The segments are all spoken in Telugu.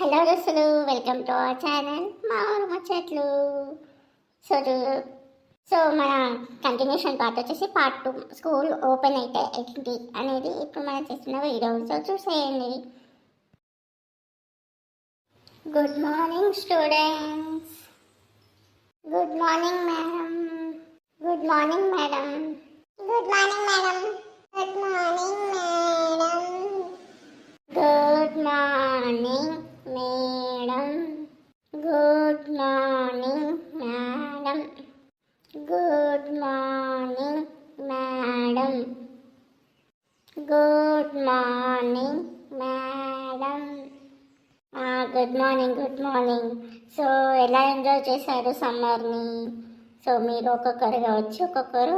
హలో దోస్తులు, వెల్కమ్ టు అవర్ ఛానల్ మా ఊరు ముచ్చట్లు. సో సో మన కంటిన్యూషన్ పార్ట్ వచ్చేసి పార్ట్ 2, స్కూల్ ఓపెన్ అయితే ఏంటి అనేది ఇప్పుడు మనం చేస్తున్న వీడియో. సో చూసేయండి. Good morning students. Good morning madam. Good morning madam. Good morning madam. Good morning madam. Good morning madam. Good morning madam. Good morning madam. Good morning madam. Good morning. Good morning. So ఎలా ఎంజాయ్ చేశారు సమ్మర్ని? సో మీరు ఒక్కొక్కరుగా వచ్చి ఒక్కొక్కరు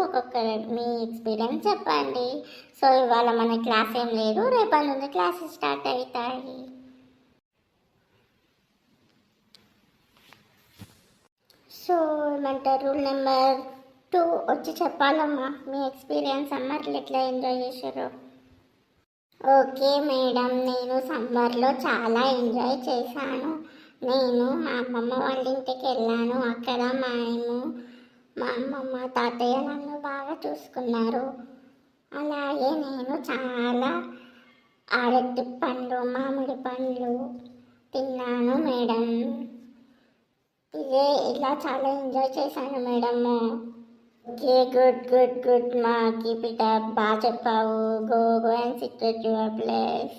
మీ ఎక్స్పీరియన్స్ చెప్పండి. సో ఇవాళ మన క్లాస్ ఏం లేదు, రేపటి నుండి క్లాసెస్ స్టార్ట్ అవుతాయి. సో ఏమంటారు, రూల్ నెంబర్ 2 వచ్చి చెప్పాలమ్మా మీ ఎక్స్పీరియన్స్ సమ్మర్లో ఎట్లా ఎంజాయ్ చేశారు. ఓకే మేడం, నేను సమ్మర్లో చాలా ఎంజాయ్ చేశాను. నేను మా అమ్మమ్మ వాళ్ళ ఇంటికి వెళ్ళాను. అక్కడ మా అమ్మమ్మ తాతయ్య నన్ను బాగా చూసుకున్నారు. అలాగే నేను చాలా అరటి పండ్లు, మామిడి పండ్లు తిన్నాను మేడం. ఇలా చాలా ఎంజాయ్ చేశాను madam. Okay, good good good మా, కీప్ ఇట్ అప్. బాగా చెప్పావు. Go and SIT at your place.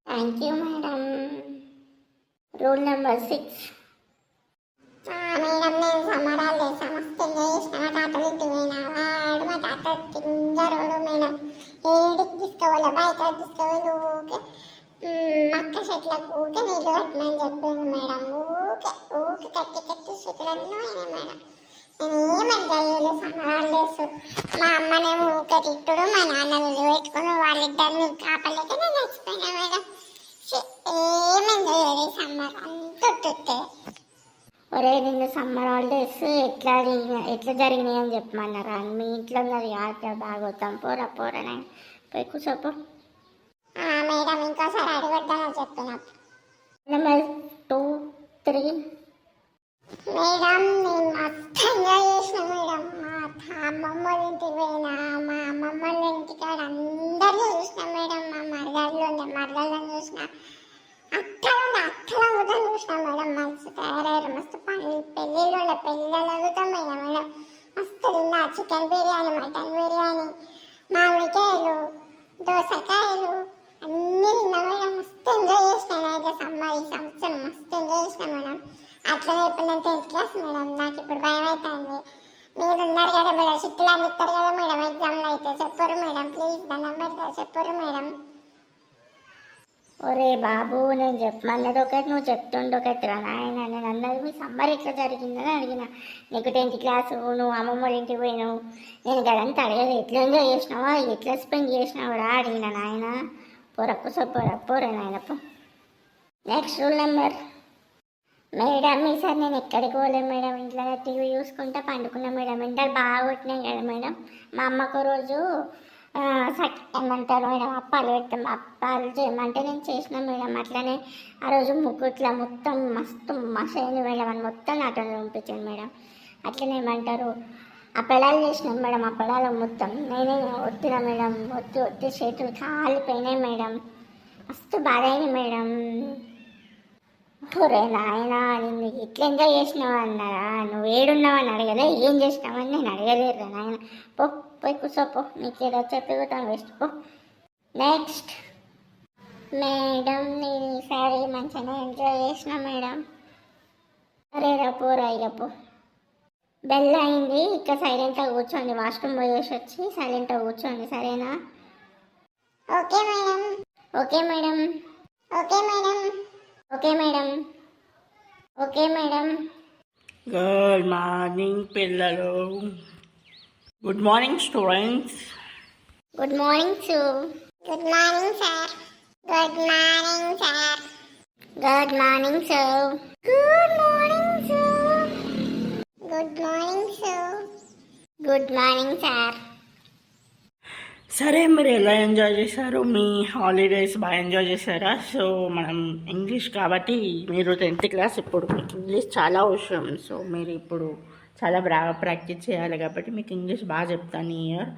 Thank you madam. Rule number 6. Madam, నేను సమ్మర్ హాలిడేస్ మస్తు ఎంజాయ్ చేసిన. మా తాతలు ఇంటికి పోయినా. వాడు మా తాత తింగరోడు మేడం. ఏడికి తీసుకోవాలి, బయట తీసుకోవాలి. ఊకే మక్క చెట్లకు ఊకే నీళ్ళు కట్టమని చెప్పింది మేడం. ఊకే కట్టి చెట్లన్నీ అయినాయి మేడం. నేను ఏం ఎంజాయ్ చేయలేదు సమ్మర్ హాలిడేస్. మా అమ్మనేమో ఊకే తిట్టుడు, మా నాన్న వీళ్ళు పెట్టుకుని వాళ్ళిద్దరిని కాపలేక నేను చచ్చిపోయినా మేడం. ఏం ఎంజాయ్ చేయలేదు సమ్మర్, అంతే. ఒరే, నిన్ను సమ్మర్ హాలిడేస్ ఎట్లా జరిగినాయి అని చెప్పమన్నారా? మీ ఇంట్లో ఉన్నది ఆట బాగోతాం. పోరా పోయి కూర్చోపో. మేడం, ఇంకోసారి అడగొద్దని చెప్పినప్పుడు. నెంబర్ 2, 3. మేడం, నేను మస్తు ఎంజాయ్ చేసిన మేడం. మా అమ్మమ్మ వాళ్ళ ఇంటికి పోయినా. మా అమ్మమ్మ వాళ్ళ ఇంటికాడ అందరినీ చూసిన మేడం. మా మరదలను చూసిన, అత్తలను కూడా చూసిన మేడం. మస్తు తయారయ్యారు. మస్తు పెళ్ళిళ్ళు పెళ్ళిళ్ళగుతాం మేడం. మస్తు తిన్నా. చికెన్ బిర్యానీ, మటన్ బిర్యానీ, మామిడికాయలు, దోసకాయలు అన్నీ తిన్నా మేడం. మస్తు ఎంజాయ్ చేసిన. అయితే సమ్మర్ ఈ సంవత్సరం మస్తు ఎంజాయ్ చేసిన మేడం. అట్లనే ఇప్పుడు నేను 10th క్లాస్ మేడం. నాకు ఇప్పుడు భయం అవుతుంది. మీరు ఉన్నారు కదా మేడం, చిట్టులు అని ఇస్తారు కదా మేడం ఎగ్జామ్లో. అయితే చెప్పరు మేడం, ప్లీజ్ దండం పెడతారు, చెప్పరు మేడం. ఒరే బాబు, నేను చెప్పమన్నది ఒకటి, నువ్వు చెప్తుండే ఒకటి రా నాయన. నేను అన్నది మీ సమ్మర్ ఎట్లా జరిగిందని అడిగిన. నీకు 10th క్లాసు, నువ్వు అమ్మమ్మ వాళ్ళ ఇంటికి పోయినావు. నేను గదంతా అడగదు, ఎట్లా ఎంజాయ్ చేసినావా, ఎట్లా స్పెండ్ చేసినావు రా అడిగిన నాయన. పోరా నాయన పో. Next rule number. మేడం, ఈసారి నేను ఎక్కడికి పోలేను మేడం. ఇంట్లో టీవీ చూసుకుంటా పండుకున్నా మేడం. ఎండలు బాగా కొట్టినాయి కదా మేడం. మా అమ్మకు రోజు ఏమంటారు మేడం, అప్పాలు చేయమంటే నేను చేసిన మేడం. అట్లనే ఆ రోజు ముగ్గుట్లా మొత్తం మస్తు మసైంది మేడం. అని మొత్తం నాటలు పంపించాను మేడం. అట్లనే ఏమంటారు, అప్పడాలు చేసినాం మేడం. అప్పడాలు మొత్తం నేనే ఒత్తిన మేడం. ఒత్తి చేతులు కాలిపోయినాయి మేడం. మస్తు బాధ అయింది మేడం. ఒరే నాయన, నేను ఇట్లా ఎంజాయ్ చేసినావు అన్నారా? నువ్వు ఏడున్నావని అడగలే, ఏం చేసినావని నేను అడగలేరు నాయన. పోయి కూర్చోపో, నీకు ఏదో చెప్పిపోతాను, వేస్ట్ పో. నెక్స్ట్. మేడం, నేను ఈసారి మంచిగా ఎంజాయ్ చేసిన మేడం. అరేరా పోరా, ఇక పో. బెల్ అయింది, ఇక్కడ సైలెంట్గా కూర్చోండి. వాష్రూమ్ పోయేసి వచ్చి సైలెంట్గా కూర్చోండి, సరేనా? Okay madam. Okay madam. Okay madam. Okay madam. Okay madam. Good morning పిల్లలు. Good morning students. Good morning sir. Good morning sir. Good morning sir. Good morning sir. Good morning sir. Good morning sir. Good morning sir. సరే, మీరు ఎలా ఎంజాయ్ చేశారు? మీ హాలిడేస్ బాగా ఎంజాయ్ చేశారా? సో మనం ఇంగ్లీష్ కాబట్టి మీరు 10th క్లాస్, ఇప్పుడు మీకు ఇంగ్లీష్ చాలా అవసరం. సో మీరు ఇప్పుడు చాలా బాగా ప్రాక్టీస్ చేయాలి కాబట్టి మీకు ఇంగ్లీష్ బాగా చెప్తాను. ఈ ఇయర్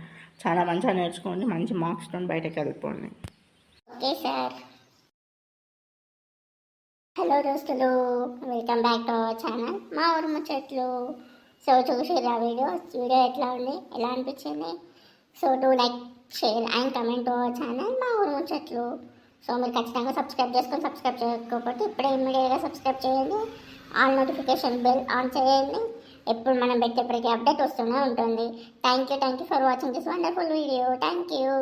చాలా మంచిగా నేర్చుకోండి, మంచి మార్క్స్తో బయటకు వెళ్ళిపోండి. Okay sir. హలో దోస్తులు, welcome back to our channel మా ఊరు ముచ్చట్లు. సో చూసిరా వీడియో ఎట్లా ఉంది, ఎలా అనిపించింది? So like, share and comment to our channel మా ఊరు ముచ్చట్లు. సో మీరు ఖచ్చితంగా సబ్స్క్రైబ్ చేయకపోతే ఇప్పుడే ఇమ్మీడియట్గా సబ్స్క్రైబ్ చేయండి. ఆల్ నోటిఫికేషన్ బెల్ ఆన్ చేయండి. ఎప్పుడు మనం పెట్టే ప్రతి అప్డేట్ వస్తూనే ఉంటుంది. Thank you for watching this wonderful video. Thank you.